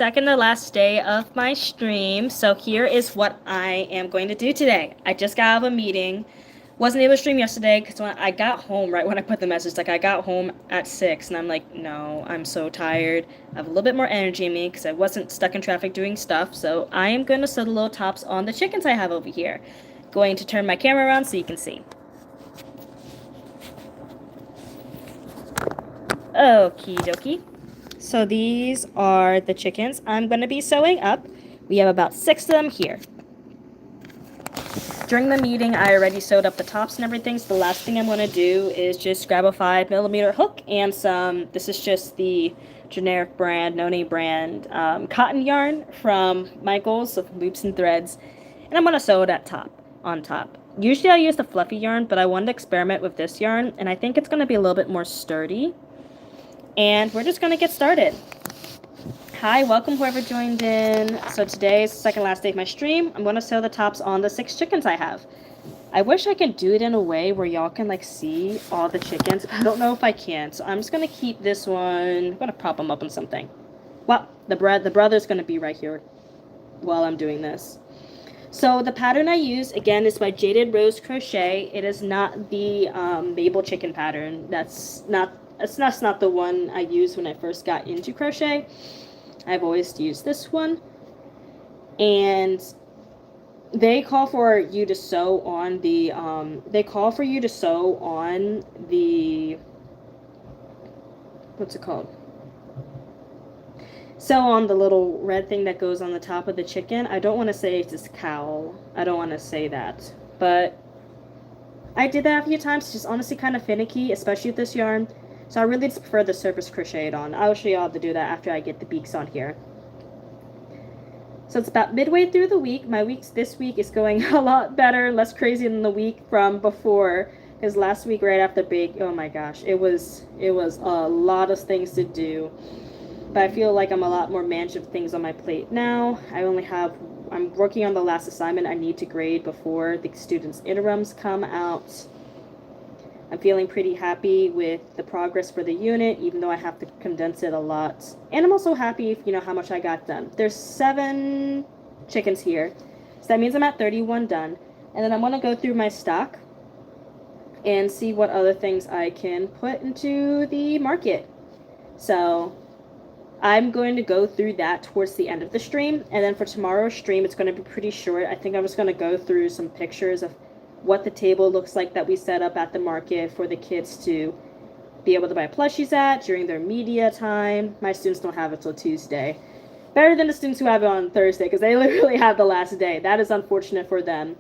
Second to last day of my stream. So here is what I am going to do today. I just got out of a meeting. Wasn't able to stream yesterday because when I got home, right when I put the message, like I got home at 6 and I'm like, no, I'm so tired. I have a little bit more energy in me because I wasn't stuck in traffic doing stuff. So I am going to sew the little tops on the chickens I have over here. Going to turn my camera around so you can see. Okie dokie. So these are the chickens I'm going to be sewing up. We have about 6 of them here. During the meeting, I already sewed up the tops and everything, so the last thing I'm going to do is just grab a 5mm hook and some, this is just the generic brand, no-name brand, cotton yarn from Michaels of Loops and Threads, and I'm going to sew that on top. Usually I use the fluffy yarn, but I wanted to experiment with this yarn, and I think it's going to be a little bit more sturdy. And we're just going to get started. Hi, welcome whoever joined in. So today is the second last day of my stream. I'm going to sew the tops on the 6 chickens I have. I wish I could do it in a way where y'all can like see all the chickens, but I don't know if I can. So I'm just going to keep this one. I'm going to prop them up on something. Well, the brother's going to be right here while I'm doing this. So the pattern I use, again, is by Jaded Rose Crochet. It is not the Mabel chicken pattern. That's not the one I used when I first got into crochet. I've always used this one. And they call for you to sew on the, what's it called? Sew on the little red thing that goes on the top of the chicken. I don't want to say it's this cowl. I don't want to say that. But I did that a few times. It's just honestly kind of finicky, especially with this yarn. So I really just prefer the surface crocheted on. I'll show you how to do that after I get the beaks on here. So it's about midway through the week. My this week is going a lot better, less crazy than the week from before. Because last week, right after big, oh my gosh, it was a lot of things to do. But I feel like I'm a lot more managed of things on my plate now. I'm working on the last assignment I need to grade before the students' interims come out. I'm feeling pretty happy with the progress for the unit, even though I have to condense it a lot. And I'm also happy, how much I got done. There's 7 chickens here, so that means I'm at 31 done. And then I'm going to go through my stock and see what other things I can put into the market. So I'm going to go through that towards the end of the stream. And then for tomorrow's stream, it's going to be pretty short. I think I'm just going to go through some pictures of what the table looks like that we set up at the market for the kids to be able to buy plushies at during their media time. My students don't have it till Tuesday. Better than the students who have it on Thursday, because they literally have the last day. That is unfortunate for them.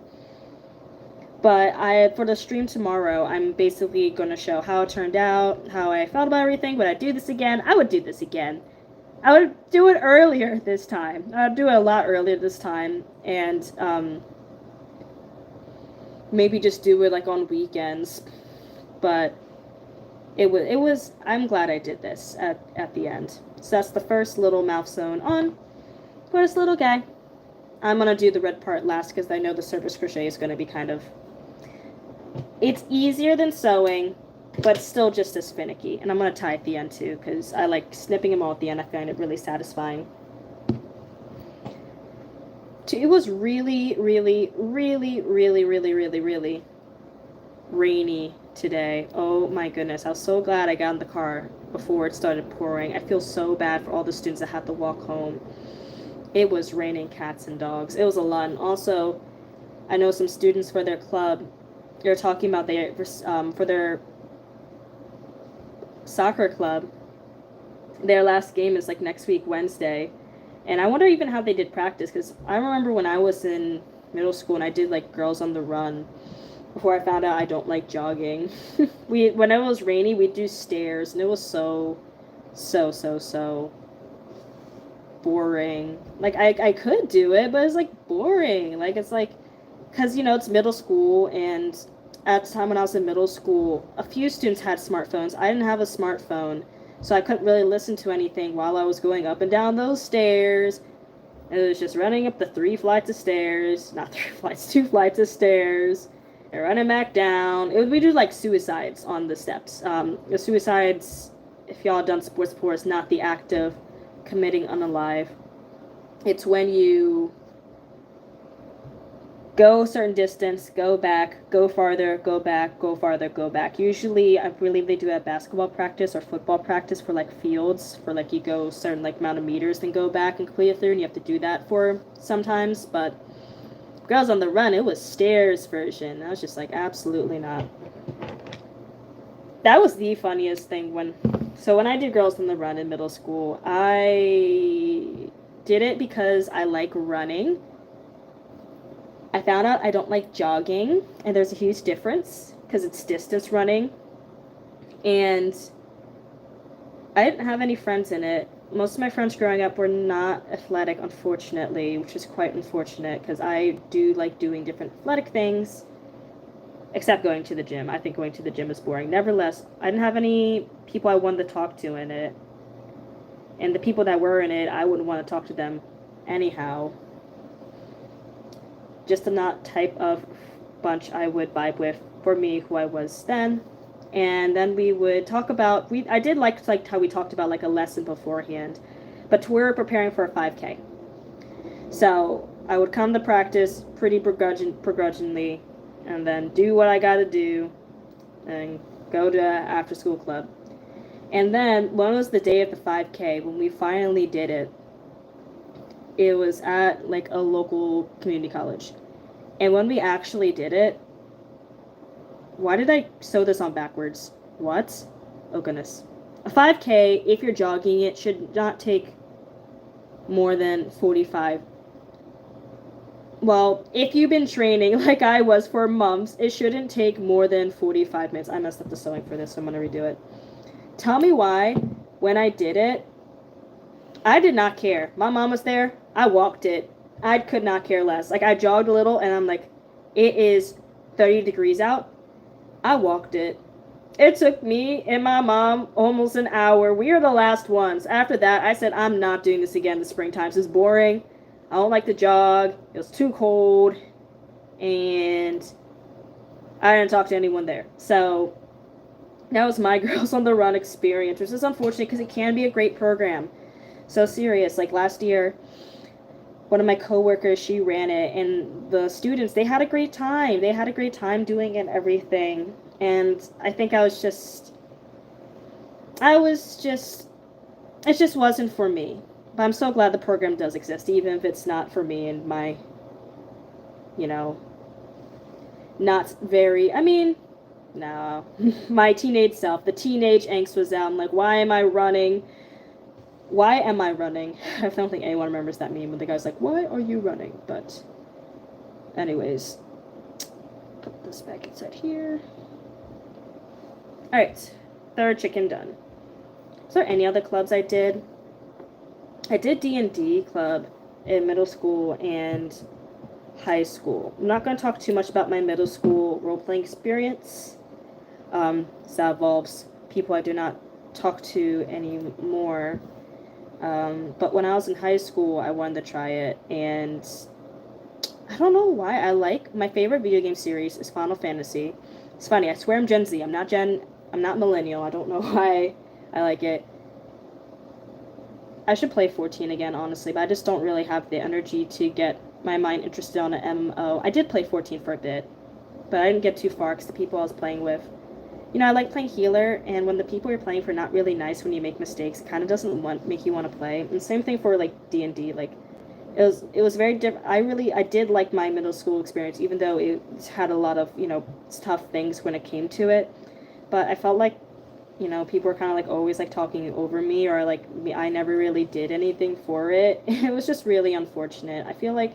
But for the stream tomorrow, I'm basically going to show how it turned out, how I felt about everything. Would I do this again? I would do this again. I would do it earlier this time. I would do it a lot earlier this time. And, maybe just do it like on weekends, but I'm glad I did this at the end. So that's the first little mouth sewn on for this little guy. I'm gonna do the red part last because I know the surface crochet is gonna be it's easier than sewing, but it's still just as finicky. And I'm gonna tie at the end too because I like snipping them all at the end. I find it really satisfying. It was really, really, really, really, really, really, really rainy today. Oh my goodness. I was so glad I got in the car before it started pouring. I feel so bad for all the students that had to walk home. It was raining cats and dogs. It was a lot. And also, I know some students for their club, they're talking about for their soccer club, their last game is like next week, Wednesday. And I wonder even how they did practice, because I remember when I was in middle school and I did like Girls on the Run before I found out I don't like jogging. When it was rainy, we'd do stairs, and it was so boring. Like I could do it, but it's like boring. Like it's like, because it's middle school, and at the time when I was in middle school, a few students had smartphones. I didn't have a smartphone. So I couldn't really listen to anything while I was going up and down those stairs. It was just running up the 2 flights of stairs, and running back down. We do like suicides on the steps. The suicides, if y'all done sports before, is not the act of committing unalive. It's when you go a certain distance, go back, go farther, go back, go farther, go back. Usually, I believe they do at basketball practice or football practice for like fields, for like you go a certain like amount of meters, then go back and clear through, and you have to do that for sometimes. But Girls on the Run, it was stairs version. I was just like, absolutely not. That was the funniest thing when I did Girls on the Run in middle school, I did it because I like running. I found out I don't like jogging, and there's a huge difference because it's distance running. And I didn't have any friends in it. Most of my friends growing up were not athletic, unfortunately, which is quite unfortunate because I do like doing different athletic things, except going to the gym. I think going to the gym is boring. Nevertheless, I didn't have any people I wanted to talk to in it. And the people that were in it, I wouldn't want to talk to them anyhow. Just the not type of bunch I would vibe with for me, who I was then. And then we would talk about, I did like how we talked about like a lesson beforehand, but we were preparing for a 5K. So I would come to practice pretty begrudgingly, and then do what I gotta do, and go to after school club. And then when it was the day of the 5K, when we finally did it, it was at like a local community college. And when we actually did it, why did I sew this on backwards? What? Oh goodness. A 5K, if you're jogging it, should not take more than 45. Well, if you've been training like I was for months, it shouldn't take more than 45 minutes. I messed up the sewing for this, so I'm going to redo it. Tell me why, when I did it, I did not care. My mom was there. I walked it. I could not care less. Like, I jogged a little, and I'm like, it is 30 degrees out. I walked it. It took me and my mom almost an hour. We are the last ones. After that, I said, I'm not doing this again in the springtime. This is boring. I don't like to jog. It was too cold. And I didn't talk to anyone there. So that was my Girls on the Run experience, which is unfortunate because it can be a great program. So serious. Like last year, one of my coworkers, she ran it, and the students, they had a great time. They had a great time doing it and everything. And I think it just wasn't for me. But I'm so glad the program does exist, even if it's not for me and my, not very, no, my teenage self, the teenage angst was out. I'm like, why am I running? Why am I running? I don't think anyone remembers that meme when the guy's like, why are you running? But anyways, put this back inside here. Alright, third chicken done. Is there any other clubs I did? I did D&D club in middle school and high school. I'm not going to talk too much about my middle school role-playing experience. So that involves people I do not talk to anymore. But when I was in high school, I wanted to try it, and I don't know why. My favorite video game series is Final Fantasy. It's funny, I swear I'm Gen Z. I'm not millennial. I don't know why I like it. I should play 14 again, honestly, but I just don't really have the energy to get my mind interested on an MMO. I did play 14 for a bit, but I didn't get too far because the people I was playing with, I like playing healer, and when the people you're playing for are not really nice when you make mistakes, it kind of doesn't make you want to play. And same thing for like D&D. Like, it was very different. I did like my middle school experience, even though it had a lot of tough things when it came to it. But I felt like people were kind of like always like talking over me, or like I never really did anything for it. It was just really unfortunate. I feel like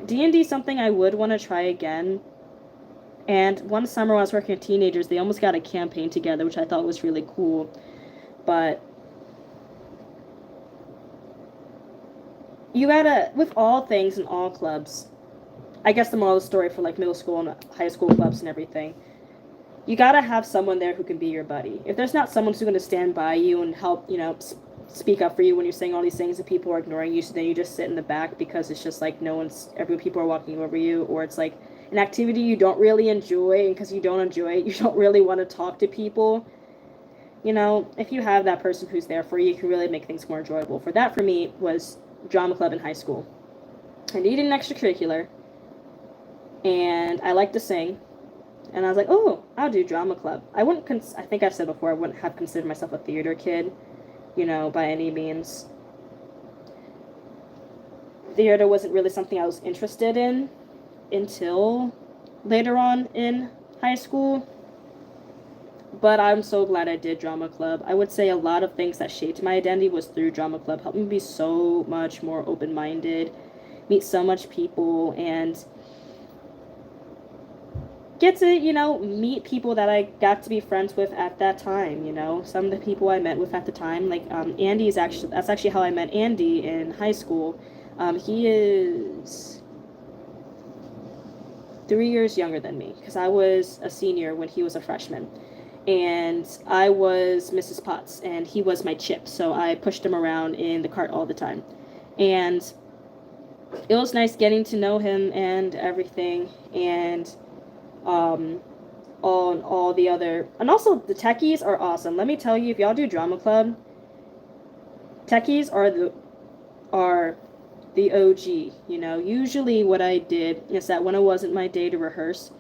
D&D is something I would want to try again. And one summer when I was working with teenagers, they almost got a campaign together, which I thought was really cool. But you gotta, with all things and all clubs, I guess the moral of the story for like middle school and high school clubs and everything, you gotta have someone there who can be your buddy. If there's not someone who's gonna stand by you and help, speak up for you when you're saying all these things and people are ignoring you, so then you just sit in the back because it's just like people are walking over you, or it's like an activity you don't really enjoy, and because you don't enjoy it, you don't really want to talk to people. If you have that person who's there for you, you can really make things more enjoyable. For me, was drama club in high school. I needed an extracurricular, and I like to sing. And I was like, oh, I'll do drama club. I think I've said before, I wouldn't have considered myself a theater kid, by any means. Theater wasn't really something I was interested in until later on in high school. But I'm so glad I did drama club. I would say a lot of things that shaped my identity was through drama club. Helped me be so much more open-minded, meet so much people, and get to, meet people that I got to be friends with at that time, Some of the people I met with at the time, like that's actually how I met Andy in high school. He is 3 years younger than me, because I was a senior when he was a freshman. And I was Mrs. Potts, and he was my chip, so I pushed him around in the cart all the time. And it was nice getting to know him and everything, and all the other, and also the techies are awesome. Let me tell you, if y'all do drama club, techies are the OG. Usually what I did is that when it wasn't my day to rehearse,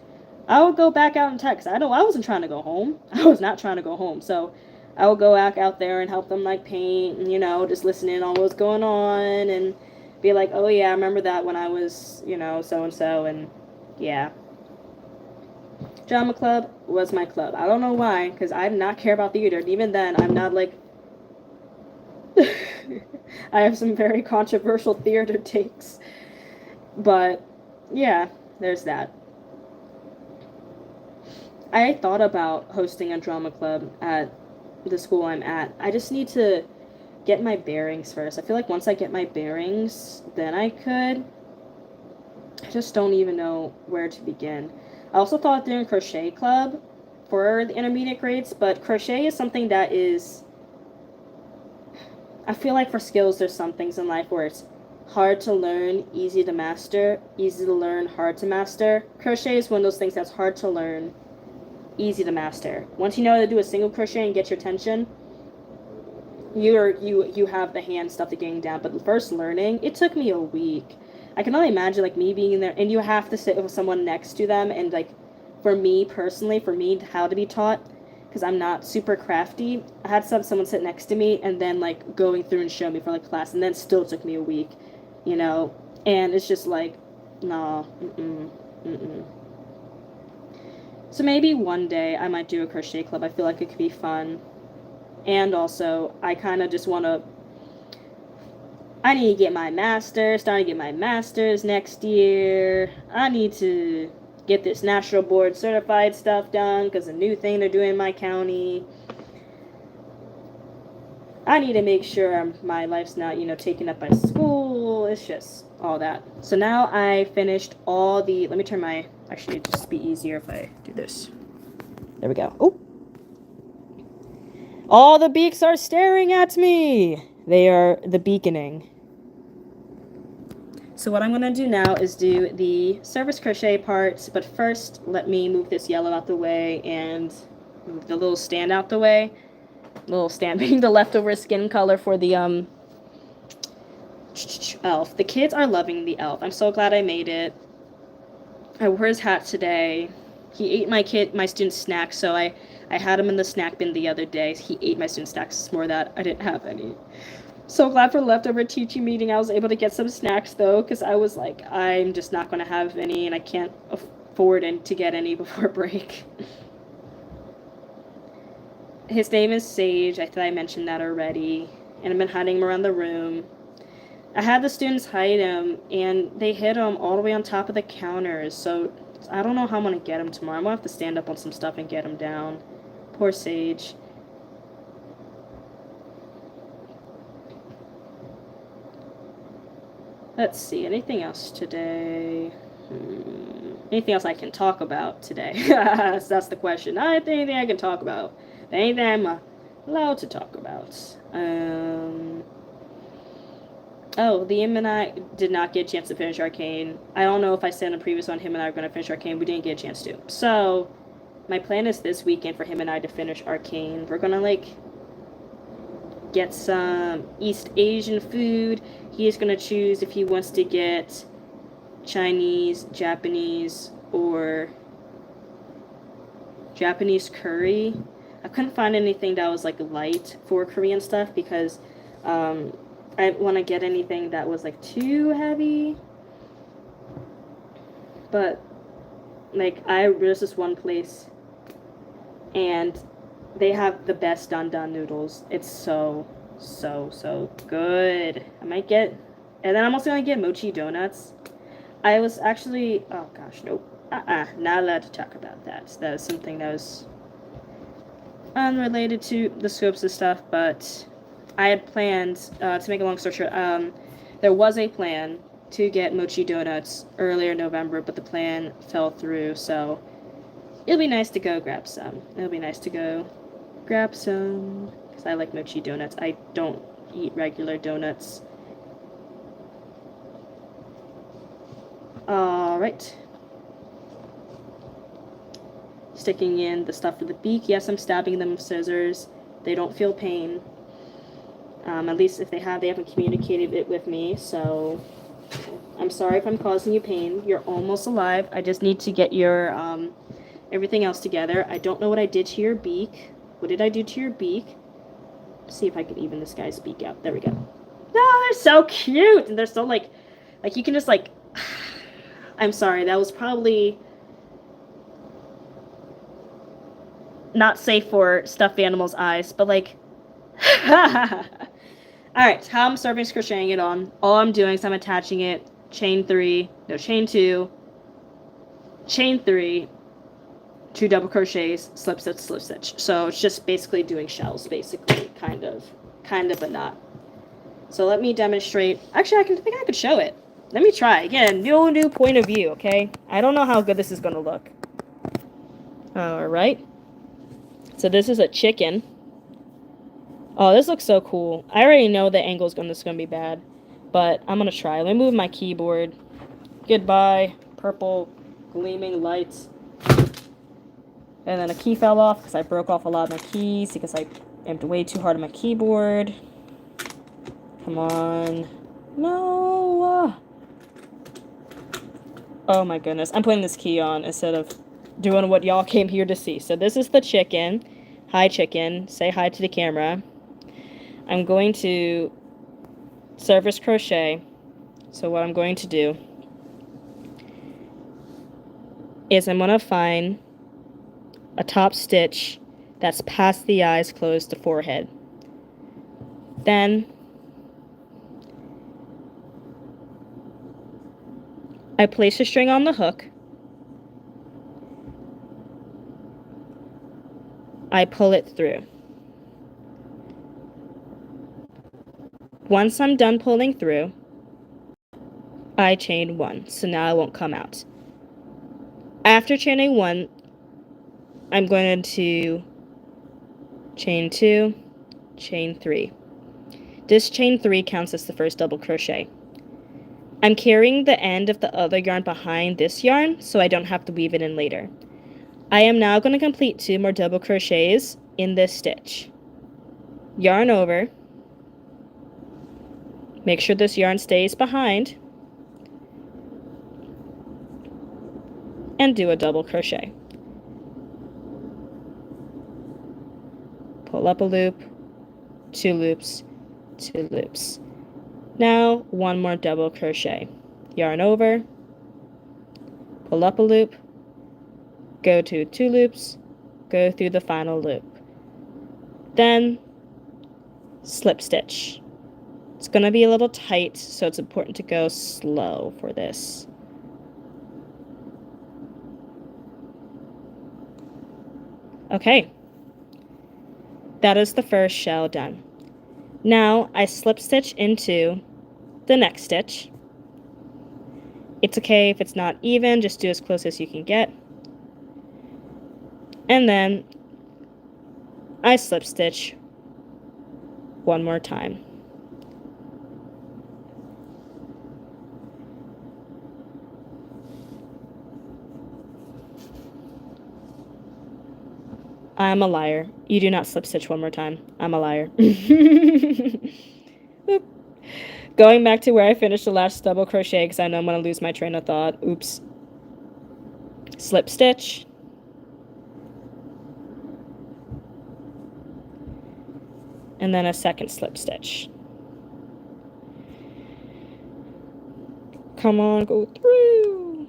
I would go back out and text. I wasn't trying to go home. I was not trying to go home. So I would go back out there and help them like paint, and, just listening on what's going on and be like, oh yeah, I remember that when I was, so and so, and yeah. Drama club was my club. I don't know why, because I did not care about theater. And even then, I'm not like I have some very controversial theater takes. But yeah, there's that. I thought about hosting a drama club at the school I'm at. I just need to get my bearings first. I feel like once I get my bearings, then I could. I just don't even know where to begin. I also thought of doing crochet club for the intermediate grades, but crochet is something that is, I feel like for skills, there's some things in life where it's hard to learn, easy to master, easy to learn, hard to master. Crochet is one of those things that's hard to learn, easy to master. Once you know how to do a single crochet and get your tension, you have the hand stuff to getting down. But first learning, it took me a week. I can only imagine like me being in there, and you have to sit with someone next to them, and like for me personally, how to be taught, because I'm not super crafty, I had someone sit next to me and then like going through and show me for like class, and then still took me a week, and it's just like, nah, So maybe one day I might do a crochet club. I feel like it could be fun. And also, I kind of just want to, I need to get my master's, starting to get my master's next year. I need to get this national board certified stuff done, because a new thing they're doing in my county. I need to make sure my life's not, taken up by school. It's just all that. So now I finished all the, let me turn my, actually it'd just be easier if I do this. There we go. Oh. All the beaks are staring at me. They are the beaconing. So what I'm going to do now is do the surface crochet parts, but first let me move this yellow out the way and move the little stand out the way. Little stand being the leftover skin color for the elf. The kids are loving the elf. I'm so glad I made it. I wore his hat today. He ate my student's snacks, so I had him in the snack bin the other day. He ate my student's snacks. More that I didn't have any. So glad for the leftover teaching meeting I was able to get some snacks, though, because I was like, I'm just not going to have any, and I can't afford to get any before break. His name is Sage. I thought I mentioned that already, and I've been hiding him around the room. I had the students hide him, and they hid him all the way on top of the counters, so I don't know how I'm going to get him tomorrow. I'm going to have to stand up on some stuff and get him down. Poor Sage. Let's see, anything else today? Anything else I can talk about today? So that's the question. Not anything I can talk about. Anything I'm allowed to talk about. Oh, Liam and I did not get a chance to finish Arcane. I don't know if I said in the previous one him and I are going to finish Arcane. We didn't get a chance to. So, my plan is this weekend for him and I to finish Arcane. We're going to, get some East Asian food. He's gonna choose if he wants to get Chinese, Japanese, or Japanese curry. I couldn't find anything that was like light for Korean stuff because I didn't want to get anything that was like too heavy. But like there's this one place and they have the best dan noodles. It's so good. I might get, and then I'm also gonna get mochi donuts. I was actually, oh gosh, nope. Not allowed to talk about that. That is something that was unrelated to the scopes and stuff, but I had planned, to make a long story short, there was a plan to get mochi donuts earlier in November, but the plan fell through, so it'll be nice to go grab some. It'll be nice to go grab some, because I like mochi donuts. I don't eat regular donuts. Alright. Sticking in the stuff for the beak. Yes, I'm stabbing them with scissors. They don't feel pain. At least if they haven't communicated it with me, so I'm sorry if I'm causing you pain. You're almost alive. I just need to get your, everything else together. I don't know what I did to your beak. What did I do to your beak? Let's see if I can even this guy's beak out. There we go. Oh, they're so cute! And they're so, like you can just, like... I'm sorry, that was probably... not safe for stuffed animals' eyes, but, like... Alright, how I'm surface crocheting it on. All I'm doing is I'm attaching it, chain 3, no, chain 2, chain 3, 2 double crochets, slip stitch, slip stitch. So it's just basically doing shells, basically, kind of, but not. So let me demonstrate. Actually, I think I could show it. Let me try. Again, new point of view, okay? I don't know how good this is going to look. Alright. So this is a chicken. Oh, this looks so cool. I already know the angle's this is going to be bad. But I'm going to try. Let me move my keyboard. Goodbye. Purple gleaming lights. And then a key fell off because I broke off a lot of my keys because I aimed way too hard on my keyboard. Come on. No. Oh my goodness. I'm putting this key on instead of doing what y'all came here to see. So this is the chicken. Hi, chicken. Say hi to the camera. I'm going to surface crochet. So what I'm going to do is I'm going to find a top stitch that's past the eyes, close the forehead. Then I place a string on the hook. I pull it through. Once I'm done pulling through, I chain 1, so now it won't come out. After chaining 1, I'm going to chain 2, chain 3. This chain 3 counts as the first double crochet. I'm carrying the end of the other yarn behind this yarn so I don't have to weave it in later. I am now going to complete 2 more double crochets in this stitch. Yarn over. Make sure this yarn stays behind. And do a double crochet. Pull up a loop, 2 loops, 2 loops. Now, 1 more double crochet. Yarn over, pull up a loop, go to 2 loops, go through the final loop. Then, slip stitch. It's going to be a little tight, so it's important to go slow for this. Okay. That is the first shell done. Now, I slip stitch into the next stitch. It's okay if it's not even, just do as close as you can get. And then I slip stitch 1 more time. I'm a liar. You do not slip stitch one more time. I'm a liar. Going back to where I finished the last double crochet because I know I'm going to lose my train of thought. Oops. Slip stitch. And then a second slip stitch. Come on, go through.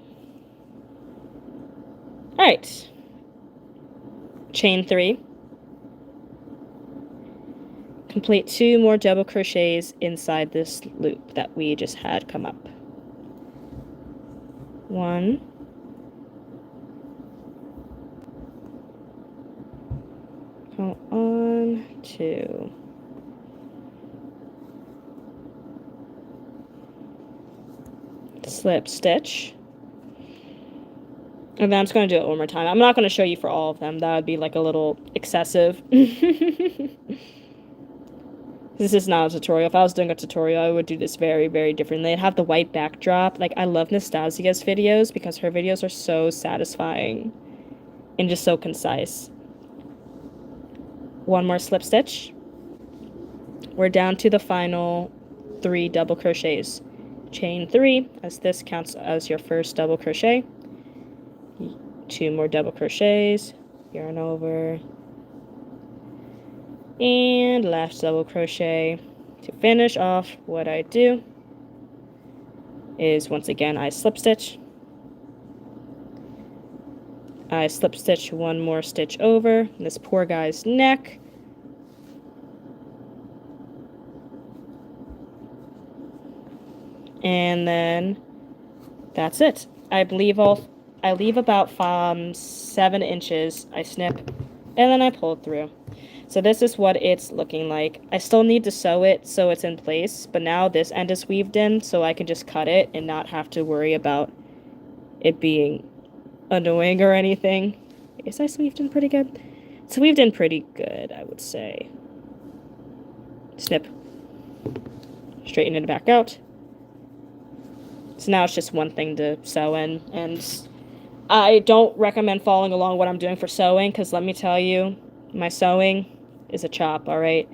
All right. Chain 3. Complete 2 more double crochets inside this loop that we just had come up. 1. Come on, 2. Slip stitch. And then I'm just going to do it one more time. I'm not going to show you for all of them. That would be like a little excessive. This is not a tutorial. If I was doing a tutorial, I would do this very, very differently. I'd have the white backdrop. Like, I love Nastasia's videos because her videos are so satisfying and just so concise. 1 more slip stitch. We're down to the final 3 double crochets. Chain 3, as this counts as your first double crochet. 2 more double crochets. Yarn over. And last double crochet. To finish off, what I do is, once again, I slip stitch. I slip stitch 1 more stitch over this poor guy's neck. And then that's it. I leave about 7 inches. I snip, and then I pull it through. So this is what it's looking like. I still need to sew it so it's in place, but now this end is weaved in, so I can just cut it and not have to worry about it being annoying or anything. Is I weaved in pretty good? It's weaved in pretty good, I would say. Snip. Straighten it back out. So now it's just one thing to sew in, and I don't recommend following along what I'm doing for sewing, because let me tell you, my sewing is a chop, alright?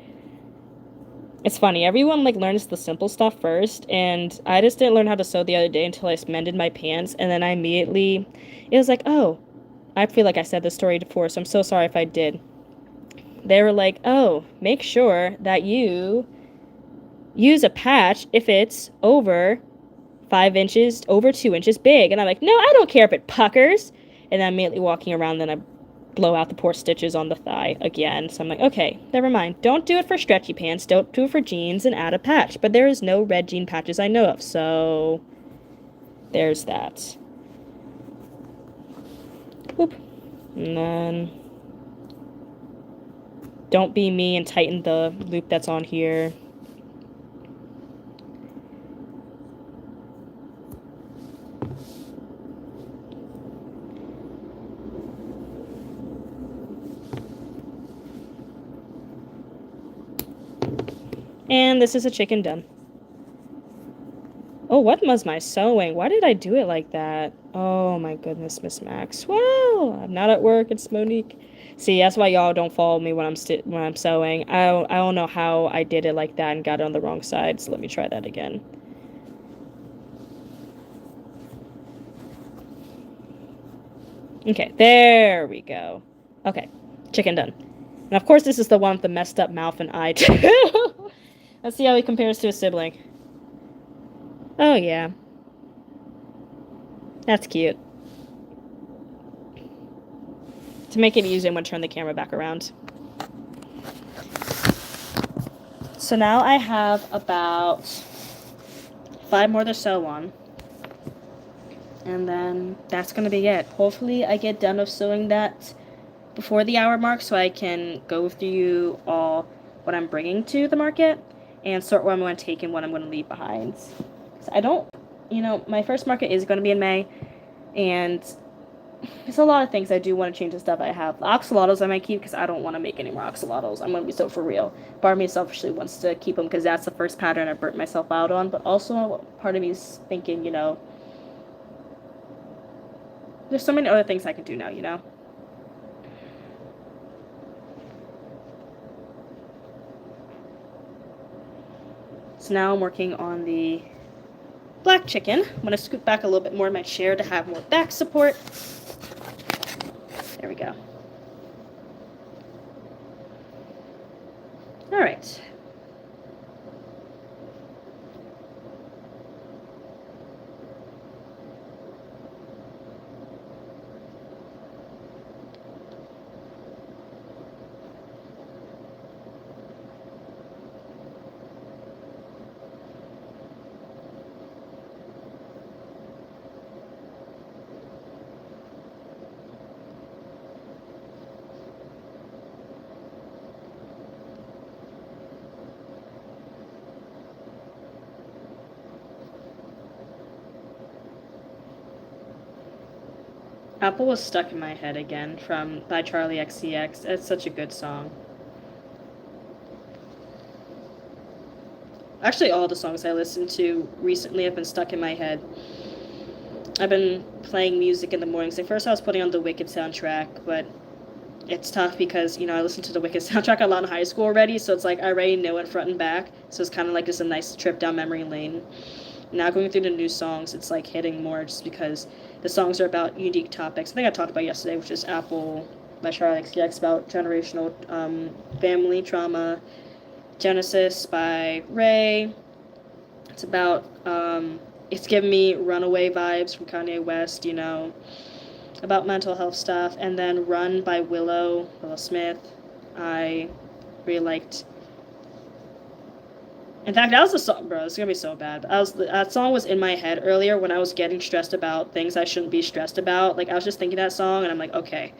It's funny, everyone like learns the simple stuff first, and I just didn't learn how to sew the other day until I mended my pants, and then I immediately, it was like, oh, I feel like I said this story before, so I'm so sorry if I did. They were like, oh, make sure that you use a patch if it's over 5 inches, over 2 inches big. And I'm like, no, I don't care if it puckers. And I'm immediately walking around, then I blow out the poor stitches on the thigh again. So I'm like, okay, never mind. Don't do it for stretchy pants. Don't do it for jeans and add a patch. But there is no red jean patches I know of. So there's that. Whoop. And then don't be me and tighten the loop that's on here. And this is a chicken done. Oh, what was my sewing? Why did I do it like that? Oh my goodness, Miss Maxwell. I'm not at work, it's Monique. See, that's why y'all don't follow me when I'm sewing. I don't know how I did it like that and got it on the wrong side, so let me try that again. Okay, there we go. Okay, chicken done. And of course this is the one with the messed up mouth and eye too. Let's see how he compares to a sibling. Oh, yeah. That's cute. To make it easier, I'm going to turn the camera back around. So now I have about 5 more to sew on. And then that's going to be it. Hopefully I get done with sewing that before the hour mark so I can go through all what I'm bringing to the market and sort what I'm going to take and what I'm going to leave behind. So I don't, my first market is going to be in May, and there's a lot of things I do want to change the stuff I have. The axolotls I might keep because I don't want to make any more axolotls. I'm going to be so for real. Part of me selfishly wants to keep them because that's the first pattern I burnt myself out on, but also part of me is thinking, there's so many other things I can do now, So now I'm working on the black chicken. I'm going to scoot back a little bit more in my chair to have more back support. There we go. All right. Apple was stuck in my head again by Charlie XCX. It's such a good song. Actually, all the songs I listened to recently have been stuck in my head. I've been playing music in the mornings. At first I was putting on the Wicked soundtrack, but it's tough because, you know, I listened to the Wicked soundtrack a lot in high school already, so it's like I already know it front and back, so it's kind of like just a nice trip down memory lane. Now going through the new songs, it's like hitting more just because the songs are about unique topics. I think I talked about yesterday, which is Apple by Charlie XCX, about generational family trauma. Genesis by Ray. It's about, it's giving me Runaway vibes from Kanye West, you know, about mental health stuff. And then Run by Willow Smith. I really liked. In fact, that was the song, bro. It's gonna be so bad. That song was in my head earlier when I was getting stressed about things I shouldn't be stressed about. Like, I was just thinking that song, and I'm like, okay.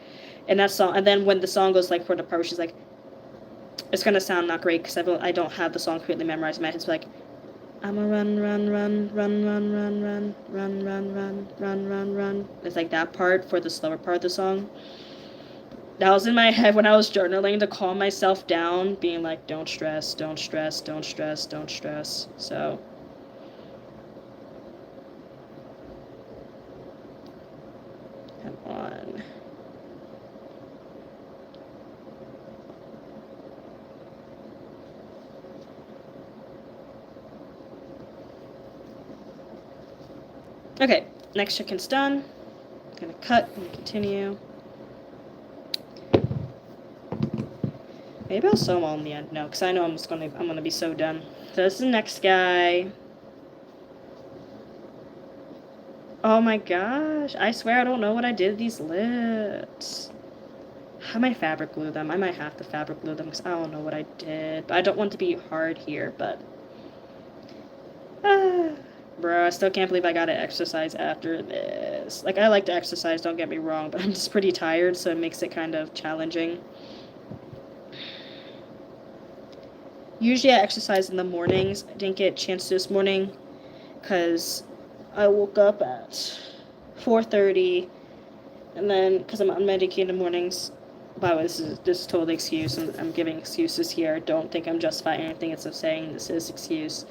And that song, and then when the song goes, like, for the part, she's like, it's gonna sound not great, because I don't have the song completely memorized in my head. It's like, I'm a run, run, run, run, run, run, run, run, run, run, run, run, run. It's like that part for the slower part of the song. That was in my head when I was journaling to calm myself down, being like, don't stress, don't stress, don't stress, don't stress. So, come on. Okay, next chicken's done. I'm gonna cut and continue. Maybe I'll sew them all in the end. No, because I know I'm gonna be so done. So this is the next guy. Oh my gosh! I swear I don't know what I did to these lips. I might fabric glue them. I might have to fabric glue them because I don't know what I did. But I don't want to be hard here. But bro, I still can't believe I gotta exercise after this. Like, I like to exercise, don't get me wrong, but I'm just pretty tired, so it makes it kind of challenging. Usually I exercise in the mornings. I didn't get a chance to this morning because I woke up at 4:30, and then because I'm unmedicated in the mornings. By the way, this is totally excuse. I'm giving excuses here. Don't think I'm justifying anything. It's of saying this is excuse.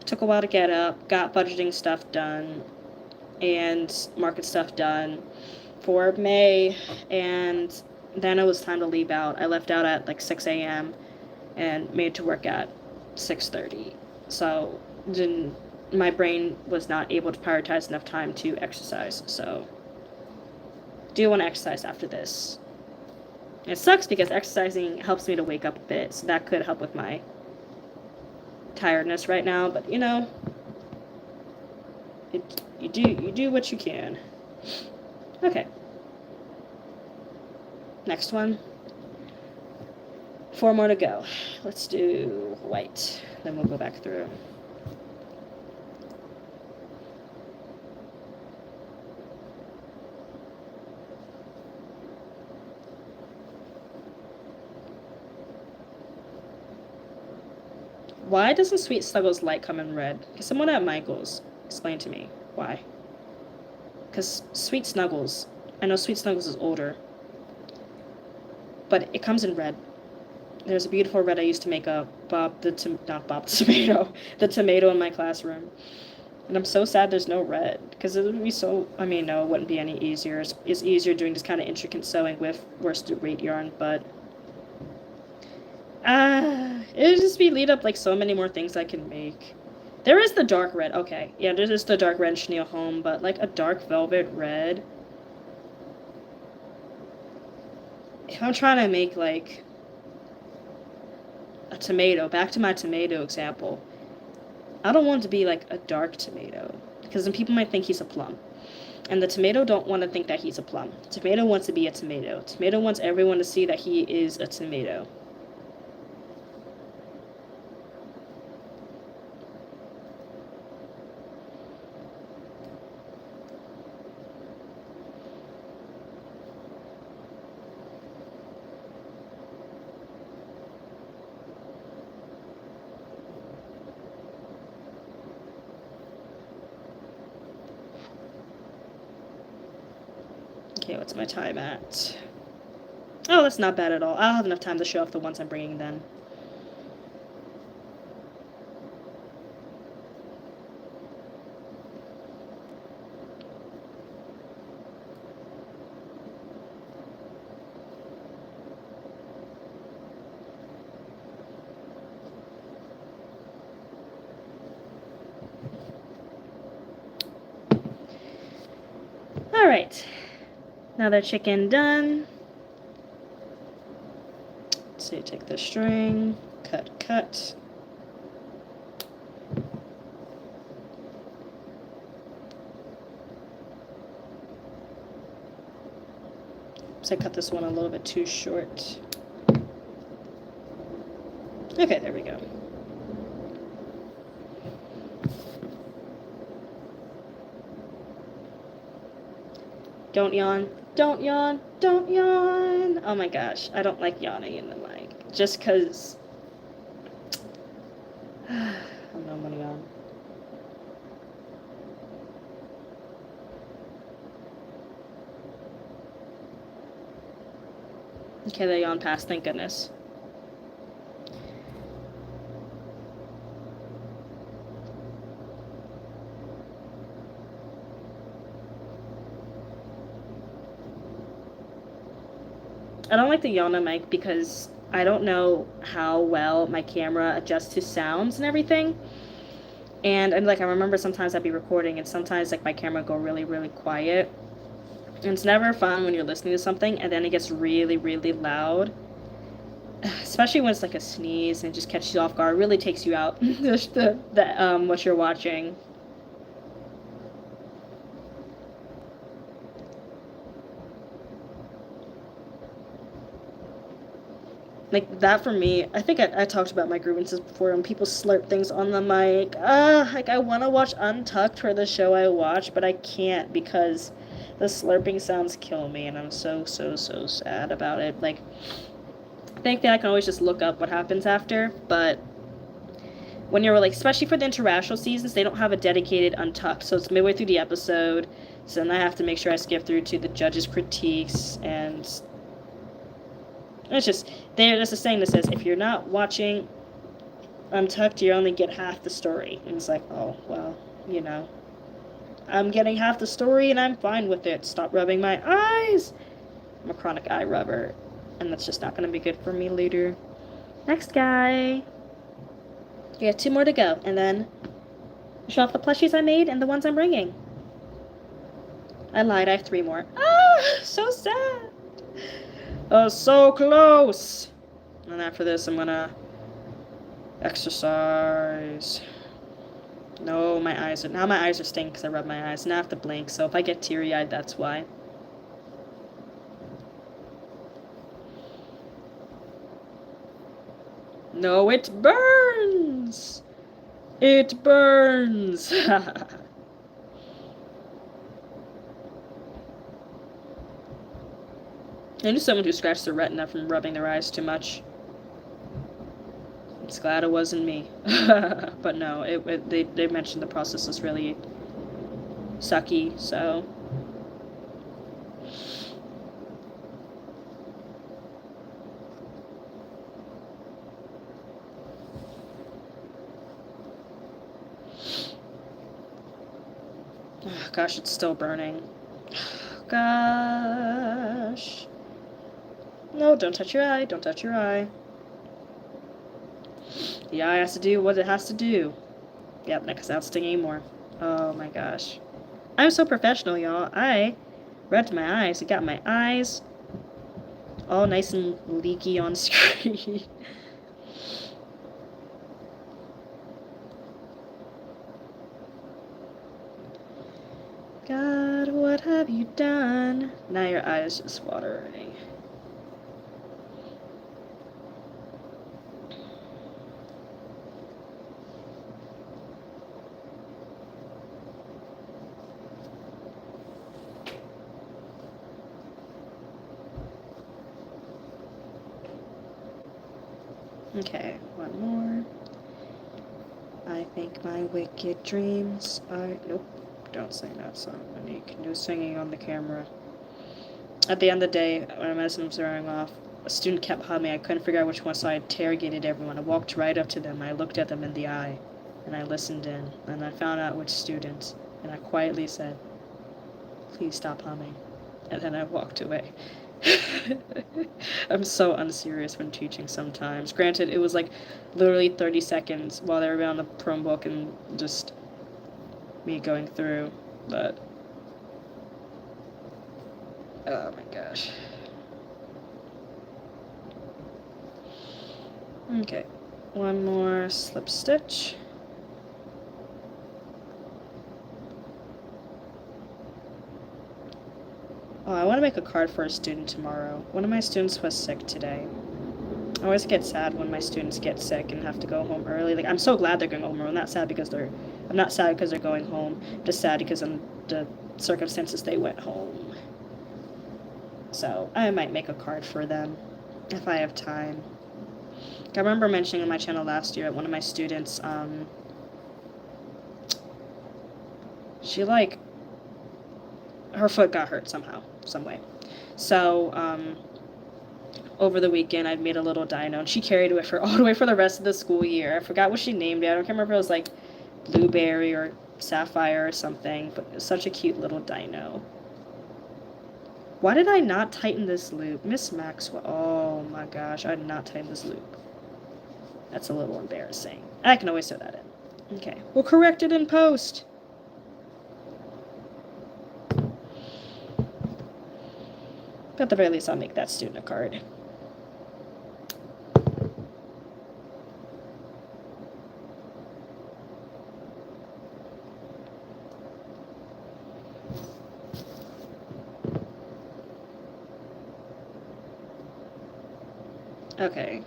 It took a while to get up. Got budgeting stuff done, and market stuff done for May, and then it was time to leave out. I left out at like 6 a.m. and made to work at 6:30. So my brain was not able to prioritize enough time to exercise. So do want to exercise after this. It sucks because exercising helps me to wake up a bit, so that could help with my tiredness right now. But you know, you do what you can. Okay. Next one. 4 more to go. Let's do white. Then we'll go back through. Why doesn't Sweet Snuggles light come in red? Can someone at Michael's explain to me why? Because Sweet Snuggles, I know Sweet Snuggles is older, but it comes in red. There's a beautiful red I used to make a the tomato in my classroom. And I'm so sad there's no red, because it would be so, I mean, no, it wouldn't be any easier. It's easier doing this kind of intricate sewing with worsted weight yarn, but it would just be lead up like so many more things I can make. There is the dark red. Okay. Yeah, there's just the dark red chenille home, but like a dark velvet red. If I'm trying to make like a tomato, back to my tomato example, I don't want it to be like a dark tomato because then people might think he's a plum. And the tomato don't want to think that he's a plum. Tomato wants to be a tomato. Tomato wants everyone to see that he is a tomato. Okay, what's my time at? Oh, that's not bad at all. I'll have enough time to show off the ones I'm bringing then. Alright. Another chicken done. So you take the string, cut. So I cut this one a little bit too short. Okay, there we go. Don't yawn. Don't yawn. Don't yawn. Oh my gosh, I don't like yawning in the mic. Just because I'm not gonna yawn. Okay, they yawn past, thank goodness. I don't like the Yona mic because I don't know how well my camera adjusts to sounds and everything. And like I remember sometimes I'd be recording and sometimes like my camera go really, really quiet. And it's never fun when you're listening to something and then it gets really, really loud. Especially when it's like a sneeze and it just catches you off guard. It really takes you out what you're watching. Like, that for me, I think I talked about my grievances before when people slurp things on the mic. Like, I want to watch Untucked for the show I watch, but I can't because the slurping sounds kill me, and I'm so sad about it. Like, I think that I can always just look up what happens after, but when you're, like, especially for the interracial seasons, they don't have a dedicated Untucked, so it's midway through the episode, so then I have to make sure I skip through to the judges' critiques, and it's just, there's a saying that says, if you're not watching Untucked, you only get half the story. And it's like, oh, well, you know. I'm getting half the story and I'm fine with it. Stop rubbing my eyes. I'm a chronic eye rubber. And that's just not going to be good for me later. Next guy. You have 2 more to go. And then show off the plushies I made and the ones I'm bringing. I lied, I have 3 more. So sad. So close! And after this, I'm gonna exercise. No, my eyes are stinging because I rubbed my eyes. Now I have to blink, so if I get teary-eyed, that's why. No, it burns! It burns! I knew someone who scratched their retina from rubbing their eyes too much. I'm just glad it wasn't me. But no, they mentioned the process was really sucky, so. Oh, gosh, it's still burning. Gosh. No, don't touch your eye. Don't touch your eye. The eye has to do what it has to do. Yep, next out stinging more. Oh my gosh. I'm so professional, y'all. I rubbed my eyes. I got my eyes all nice and leaky on screen. God, what have you done? Now your eye is just watering. Okay, one more. I think my wicked dreams are... Nope, don't sing that song, Monique. No singing on the camera. At the end of the day, when my medicine was wearing off, a student kept humming. I couldn't figure out which one, so I interrogated everyone. I walked right up to them. I looked at them in the eye, and I listened in. And I found out which student, and I quietly said, "Please stop humming." And then I walked away. I'm so unserious when teaching sometimes. Granted, it was like literally 30 seconds while they were on the Chromebook and just me going through, but oh my gosh. Okay, one more slip stitch. Oh, I want to make a card for a student tomorrow. One of my students was sick today. I always get sad when my students get sick and have to go home early. Like, I'm so glad they're going home early. I'm not sad because they're going home. I'm just sad because of the circumstances they went home. So, I might make a card for them if I have time. I remember mentioning on my channel last year that one of my students, she, like, her foot got hurt somehow, some way. So, over the weekend, I'd made a little dino, and she carried it with her all the way for the rest of the school year. I forgot what she named it. I don't remember if it was, like, Blueberry or Sapphire or something, but it was such a cute little dino. Why did I not tighten this loop? Miss Maxwell. Oh, my gosh. I did not tighten this loop. That's a little embarrassing. I can always throw that in. Okay. We'll correct it in post. But at the very least, I'll make that student a card. Okay.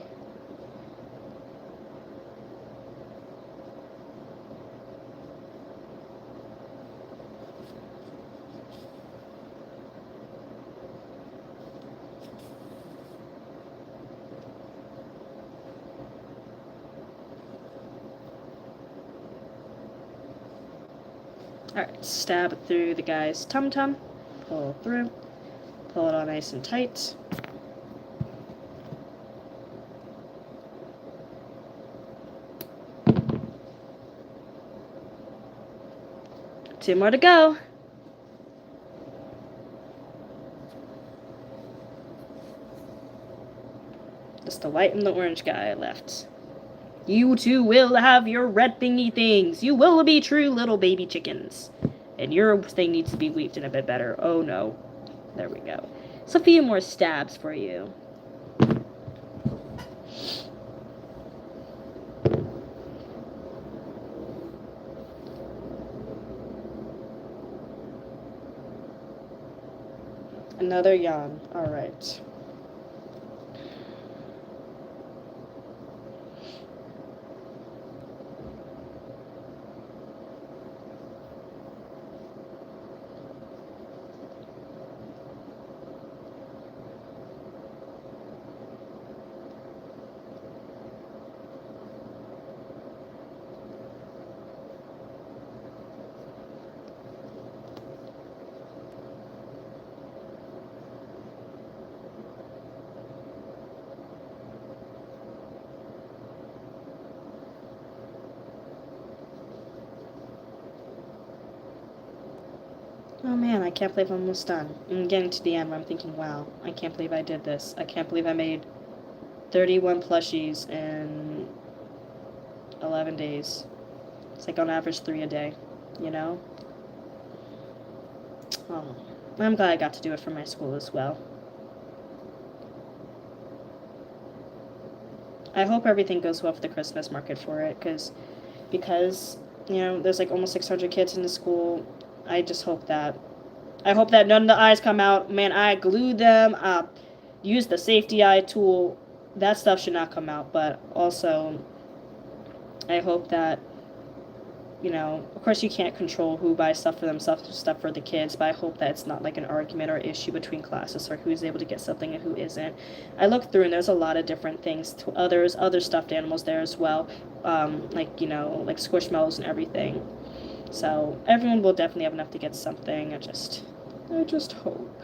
Alright, stab through the guy's tum-tum, pull through, pull it all nice and tight. Two more to go. Just the white and the orange guy left. You too will have your red thingy things. You will be true little baby chickens. And your thing needs to be weaved in a bit better. Oh no. There we go. So a few more stabs for you. Another yawn. Alright. Oh man, I can't believe I'm almost done. I'm getting to the end where I'm thinking, wow, I can't believe I did this. I can't believe I made 31 plushies in 11 days. It's like on average 3 a day, you know? Oh, I'm glad I got to do it for my school as well. I hope everything goes well for the Christmas market for it, because, you know, there's like almost 600 kids in the school. I hope that none of the eyes come out. Man, I glued them up, used the safety eye tool. That stuff should not come out, but also I hope that, you know, of course you can't control who buys stuff for themselves, stuff for the kids, but I hope that it's not like an argument or issue between classes or who's able to get something and who isn't. I looked through and there's a lot of different things, other stuffed animals there as well, like, you know, like squishmallows and everything. So everyone will definitely have enough to get something. I just hope.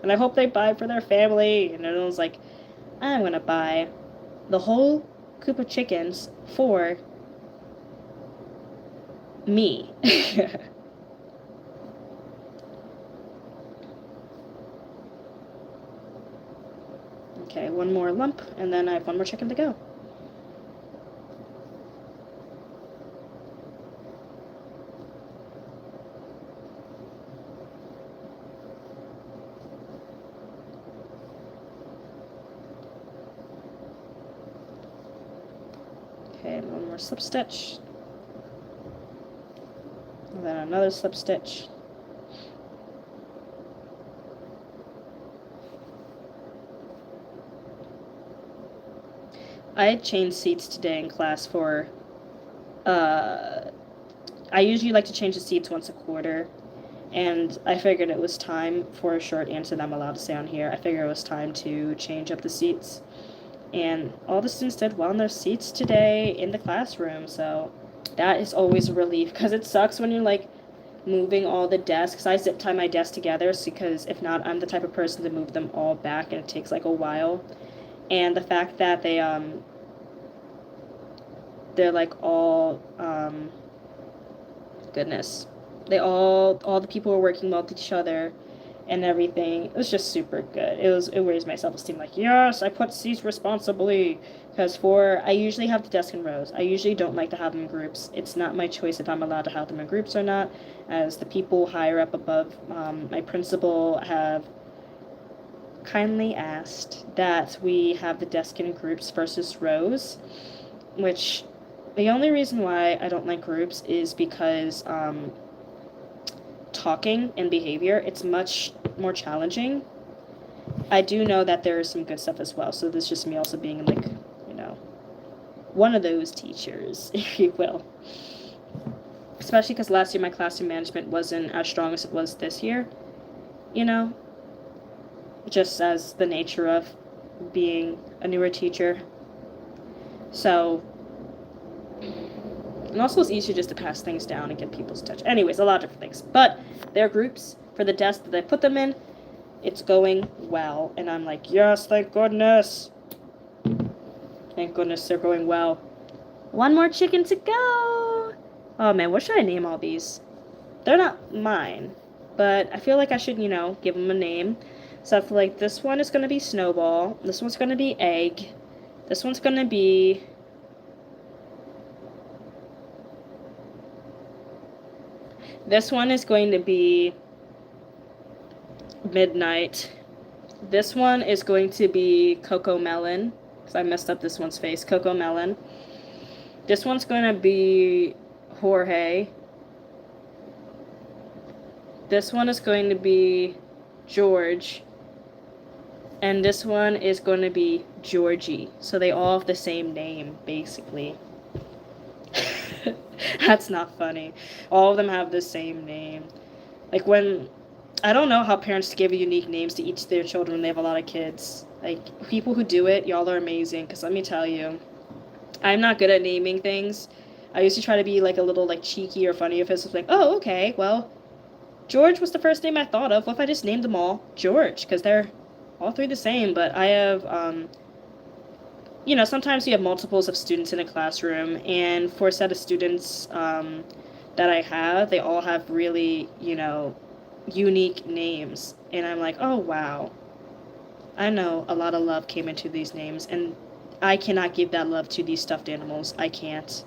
And I hope they buy for their family. And everyone's like, I'm going to buy the whole coop of chickens for me. Okay, one more lump, and then I have one more chicken to go. Okay, one more slip stitch. And then another slip stitch. I changed seats today in class for, I usually like to change the seats once a quarter, and I figured it was time for a short answer that I'm allowed to say on here. I figured it was time to change up the seats, and all the students did well in their seats today in the classroom, so that is always a relief, because it sucks when you're, like, moving all the desks. I zip tie my desks together, because if not, I'm the type of person to move them all back, and it takes, like, a while. And the fact that they're like all, goodness, all the people were working well with each other and everything. It was just super good. It raised my self-esteem, like, yes, I put seats responsibly, because I usually have the desk in rows. I usually don't like to have them in groups. It's not my choice if I'm allowed to have them in groups or not, as the people higher up above, my principal, have kindly asked that we have the desk in groups versus rows, which the only reason why I don't like groups is because talking and behavior, it's much more challenging. I do know that there is some good stuff as well, so this is just me also being, like, you know, one of those teachers, if you will. Especially because last year my classroom management wasn't as strong as it was this year, you know, just as the nature of being a newer teacher. So, and also it's easier just to pass things down and get people's attention. Anyways, a lot of different things. But their groups, for the desk that I put them in, it's going well. And I'm like, yes, thank goodness. Thank goodness they're going well. One more chicken to go. Oh man, what should I name all these? They're not mine, but I feel like I should, you know, give them a name. So I feel like this one is going to be Snowball. This one's going to be Egg. This one's going to be... This one is going to be Midnight. This one is going to be Coco Melon, because I messed up this one's face. Coco Melon. This one's going to be Jorge. This one is going to be George. And this one is going to be Georgie. So they all have the same name, basically. That's not funny. All of them have the same name. Like, I don't know how parents give unique names to each of their children when they have a lot of kids. Like, people who do it, y'all are amazing, because let me tell you, I'm not good at naming things. I used to try to be, like, a little, like, cheeky or funny if it was like, oh, okay, well, George was the first name I thought of. What if I just named them all George? Because they're all three the same, but I have, you know, sometimes you have multiples of students in a classroom, and for a set of students that I have, they all have really, you know, unique names. And I'm like, oh, wow. I know a lot of love came into these names, and I cannot give that love to these stuffed animals. I can't.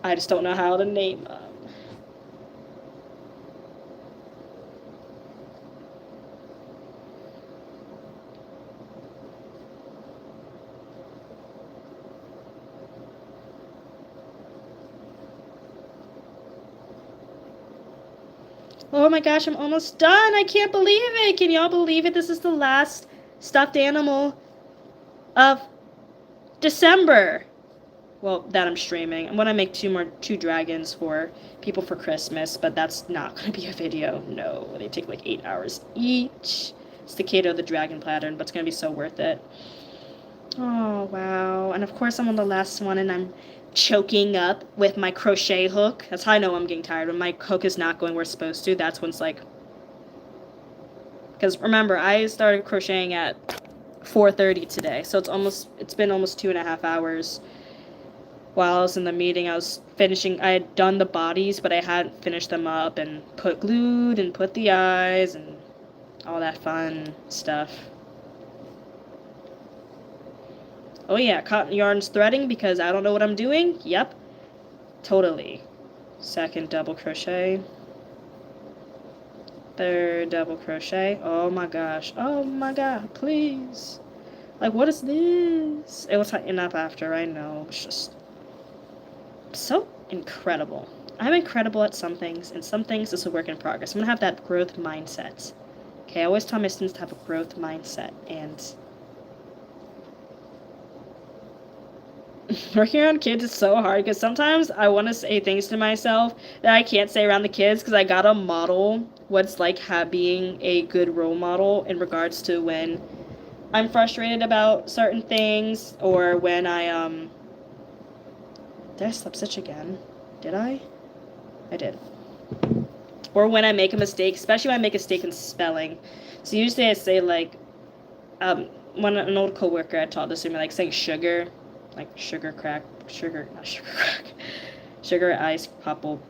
I just don't know how to name them. Oh my gosh, I'm almost done. I can't believe it. Can y'all believe it? This is the last stuffed animal of December. Well, that I'm streaming. I'm gonna make two dragons for people for Christmas, but that's not gonna be a video. No, they take like 8 hours each. It's the Kato the dragon pattern, but it's gonna be so worth it. Oh wow! And of course I'm on the last one, and I'm choking up with my crochet hook. That's how I know I'm getting tired. When my hook is not going where it's supposed to, that's when it's like. Because remember, I started crocheting at 4:30 today, so it's been almost 2.5 hours. While I was in the meeting, I had done the bodies, but I hadn't finished them up and glued and put the eyes and all that fun stuff. Oh yeah, cotton yarn's threading because I don't know what I'm doing. Yep, totally. Second double crochet. Third double crochet. Oh my gosh. Oh my god, please. Like, what is this? It will tighten up after, I know. It's just so incredible. I'm incredible at some things, and some things is a work in progress. I'm gonna have that growth mindset. Okay, I always tell my students to have a growth mindset, and working around kids is so hard because sometimes I want to say things to myself that I can't say around the kids because I gotta model what's like being a good role model in regards to when I'm frustrated about certain things, or when did I slip stitch again? Did I? I did. Or when I make a mistake, especially when I make a mistake in spelling. So usually I say like, when an old coworker had taught this to me, like saying sugar, like sugar ice couple.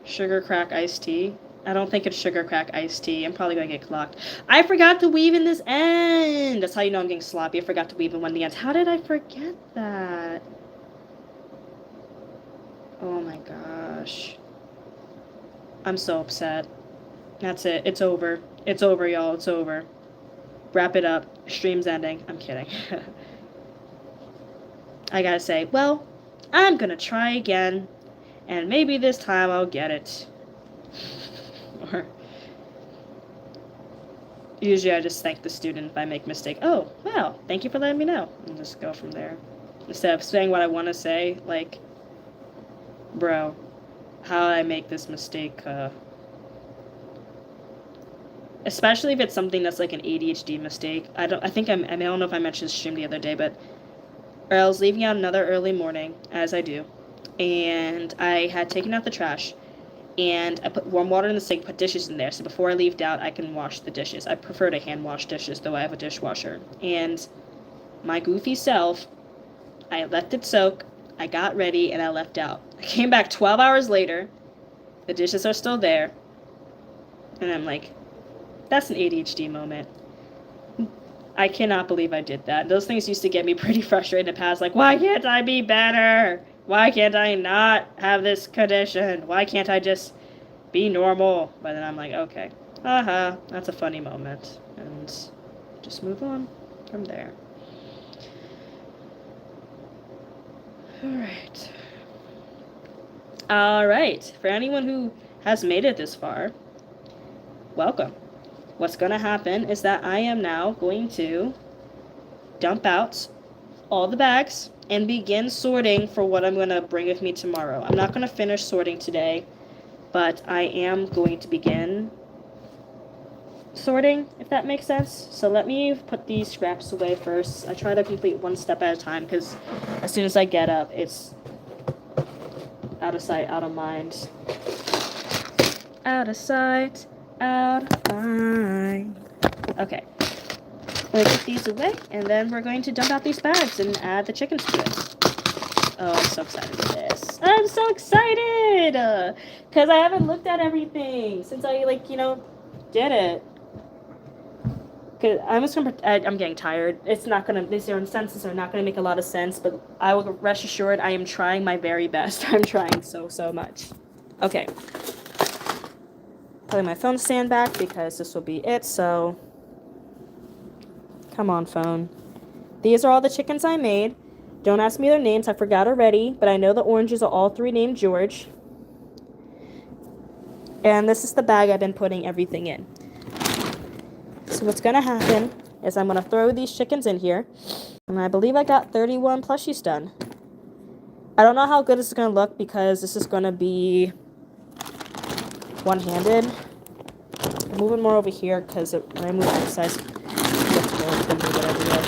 Sugar crack iced tea. I don't think it's sugar crack iced tea. I'm probably gonna get clocked. I forgot to weave in this end. That's how you know I'm getting sloppy. I forgot to weave in one of the ends. How did I forget that? Oh my gosh. I'm so upset. That's it. It's over. It's over, y'all. It's over. Wrap it up. Stream's ending. I'm kidding. I gotta say, well, I'm gonna try again, and maybe this time I'll get it. Or usually I just thank the student if I make a mistake. Oh, well, thank you for letting me know. And just go from there. Instead of saying what I want to say, like, bro, how did I make this mistake? Especially if it's something that's like an ADHD mistake. I don't know if I mentioned this stream the other day, but I was leaving out another early morning, as I do, and I had taken out the trash, and I put warm water in the sink, put dishes in there, so before I leave out, I can wash the dishes. I prefer to hand wash dishes, though I have a dishwasher. And my goofy self, I let it soak, I got ready, and I left out. I came back 12 hours later, the dishes are still there, and I'm like, that's an ADHD moment. I cannot believe I did that. Those things used to get me pretty frustrated in the past, like, why can't I be better? Why can't I not have this condition? Why can't I just be normal? But then I'm like, okay, that's a funny moment, and just move on from there. Alright, for anyone who has made it this far, welcome. What's going to happen is that I am now going to dump out all the bags and begin sorting for what I'm going to bring with me tomorrow. I'm not going to finish sorting today, but I am going to begin sorting, if that makes sense. So let me put these scraps away first. I try to complete one step at a time because as soon as I get up, it's out of sight, out of mind. Out of sight, out of mind. Okay. I'm going to put these away, and then we're going to dump out these bags and add the chickens to it. Oh, I'm so excited for this. I'm so excited! Because I haven't looked at everything since I, did it. 'Cause I'm getting tired. It's not gonna. These sentences are not gonna make a lot of sense. But I will rest assured, I am trying my very best. I'm trying so much. Okay. Putting my phone stand back because this will be it. So, come on, phone. These are all the chickens I made. Don't ask me their names. I forgot already. But I know the oranges are all 3 named George. And this is the bag I've been putting everything in. So what's gonna happen is I'm gonna throw these chickens in here, and I believe I got 31 plushies done. I don't know how good this is gonna look because this is gonna be one-handed. I'm moving more over here because when I move this size, it's gonna move it everywhere.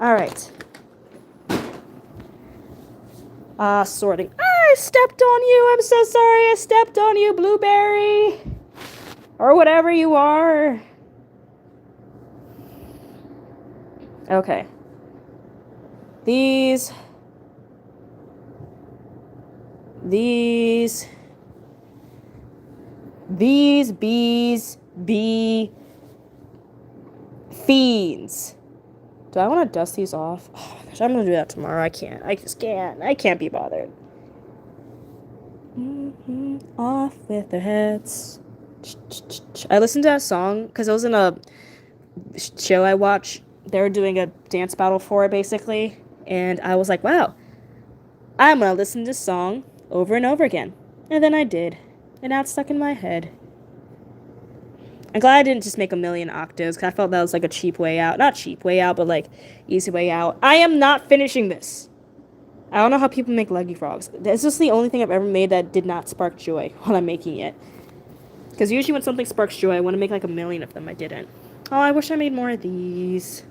All right. Sorting. I stepped on you. I'm so sorry. I stepped on you, Blueberry, or whatever you are. Okay. These bees be fiends. Do I want to dust these off? Oh, gosh, I'm going to do that tomorrow. I can't. I just can't. I can't be bothered. Off with their heads. I listened to that song because it was in a show I watch. They were doing a dance battle for it, basically. And I was like, wow, I'm going to listen to this song over and over again. And then I did. And now it's stuck in my head. I'm glad I didn't just make a million octaves, because I felt that was like a cheap way out. Not cheap way out, but like easy way out. I am not finishing this. I don't know how people make leggy frogs. This is the only thing I've ever made that did not spark joy while I'm making it. Because usually when something sparks joy, I want to make like a million of them. I didn't. Oh, I wish I made more of these.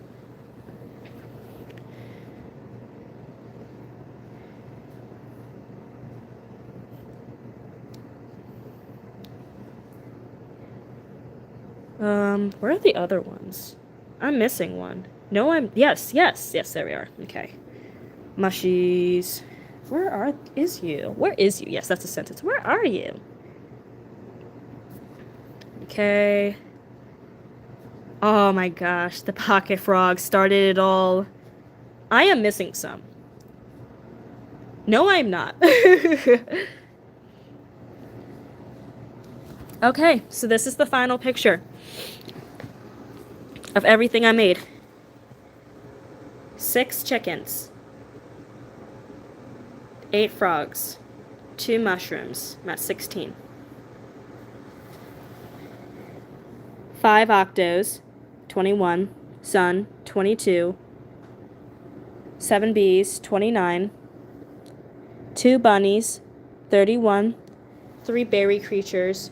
Where are the other ones? I'm missing one. No, yes, there we are. Okay. Mushies. Where is you? Where is you? Yes, that's a sentence. Where are you? Okay. Oh my gosh, the pocket frog started it all. I am missing some. No, I'm not. Okay, so this is the final picture of everything I made. 6 chickens, 8 frogs, 2 mushrooms. I'm at 16. 5 octos, 21. Sun, 22. 7 bees, 29. 2 bunnies, 31. 3 berry creatures,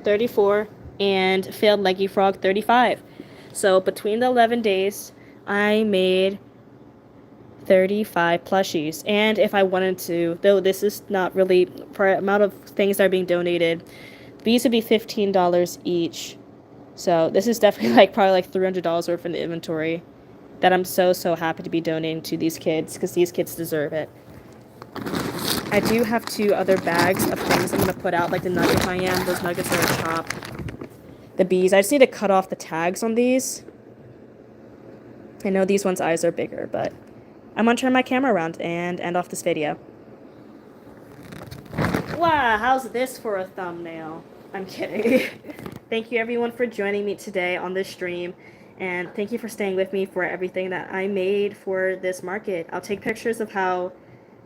34. And failed leggy frog, 35. So between the 11 days, I made 35 plushies. And if I wanted to, though this is not really, for the amount of things that are being donated, these would be $15 each. So this is definitely like probably like $300 worth in the inventory that I'm so happy to be donating to these kids, because these kids deserve it. I do have 2 other bags of things I'm going to put out, like the nuggets I am. Those nuggets are chopped. The bees. I just need to cut off the tags on these. I know these ones' eyes are bigger, but I'm going to turn my camera around and end off this video. Wow, how's this for a thumbnail? I'm kidding. Thank you everyone for joining me today on this stream, and thank you for staying with me for everything that I made for this market. I'll take pictures of how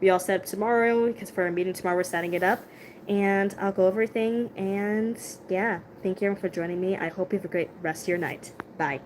we all set up tomorrow, because for our meeting tomorrow we're setting it up, and I'll go over everything. And yeah, thank you everyone for joining me. I hope you have a great rest of your night. Bye.